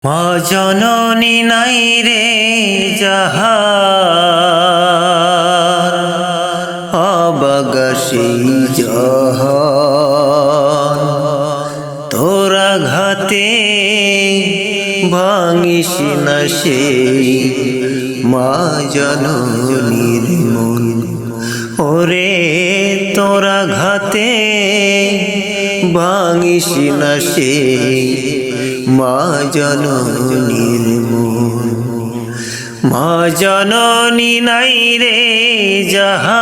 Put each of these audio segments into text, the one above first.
মা জননী নাই রে যাহার অবগসী জহান, তোরা ঘাতে ভাঙিস না সেই মা জননীর মন। ওরে তোরা ঘাতে ভাঙিস না সেই মা জননীর মন। মা জননী নাই রে যাহার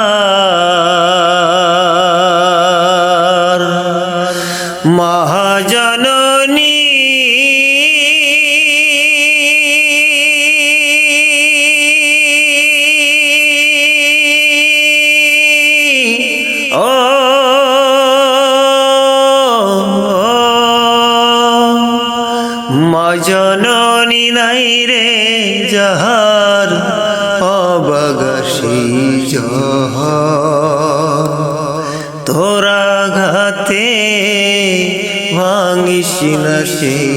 মহাজননী ও মা জননী নাই রে যাহার অবগসী জহান, তোরা ঘাতে ভাঙিস না সেই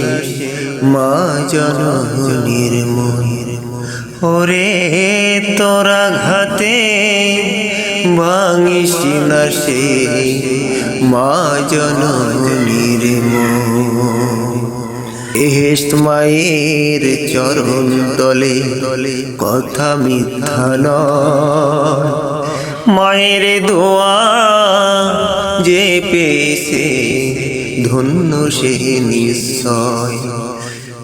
মা জননীর মন। ওরে তোরা ঘাতে ভাঙিস না সেই মা জননীর মন। এহেস্ত মায়ের চরণ তলে কথা মিথ্যা নয়, মায়ের দোয়া যে পেয়েছে ধন্য সে নিশ্চয়।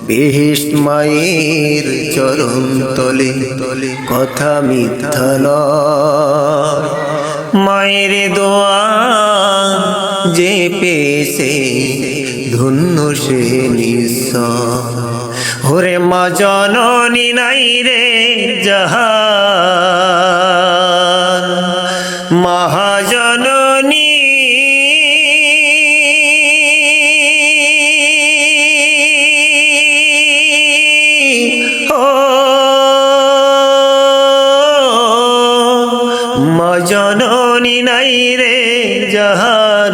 বেহেশত মায়ের চরণ তলে কথা মিথ্যা নয়, মায়ের দোয়া যে পেয়েছে ধন্য সে নিশ্চয়। ওরে মা জননী নাই রে যাহার মহাজননী, ও মা জননী নাই রে যাহার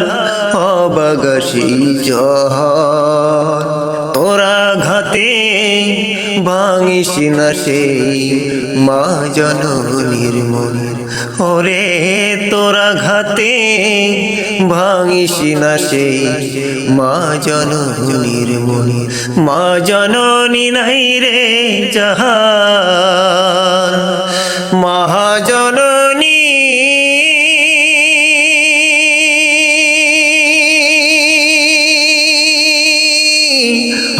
অবগসী জহান, তোরা ঘাতে ভাঙিস না সেই মা জননীর মন। ওরে তোরা ঘাতে ভাঙিস না সেই মা জননীর মন। মা জননী নাই রে যাহার মহাজননী,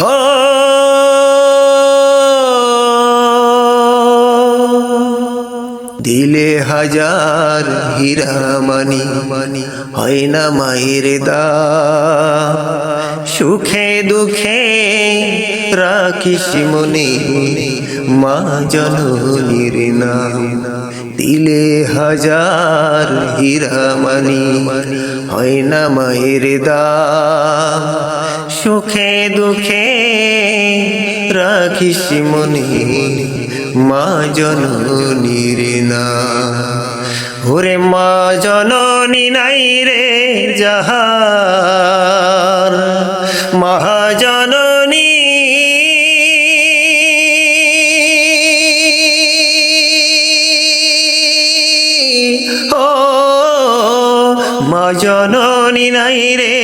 ও দিলে হাজার হীরা মানি হয় না মায়ের দাম, সুখে দুঃখে রাখিস মনে মা জননীর নাম। দিলে হাজার হীরা মানি হয় না মায়ের দাম, সুখে দুঃখে রাখিস মনে মা জননীর নাম। ওরে মা জননী নাই রে যাহার মহাজননী, ও মা জননী নাই রে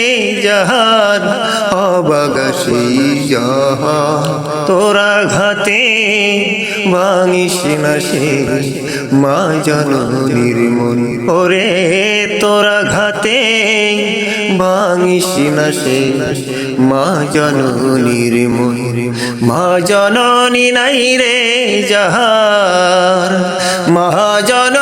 যাহার অবগসী জহান, তোরা ঘাতে ভাঙিস না সেই মা জননীর মন। ওরে তোরা ঘাতে ভাঙিস না সেই মা জননীর মন। মা জননী নাই রে যাহার মহাজন।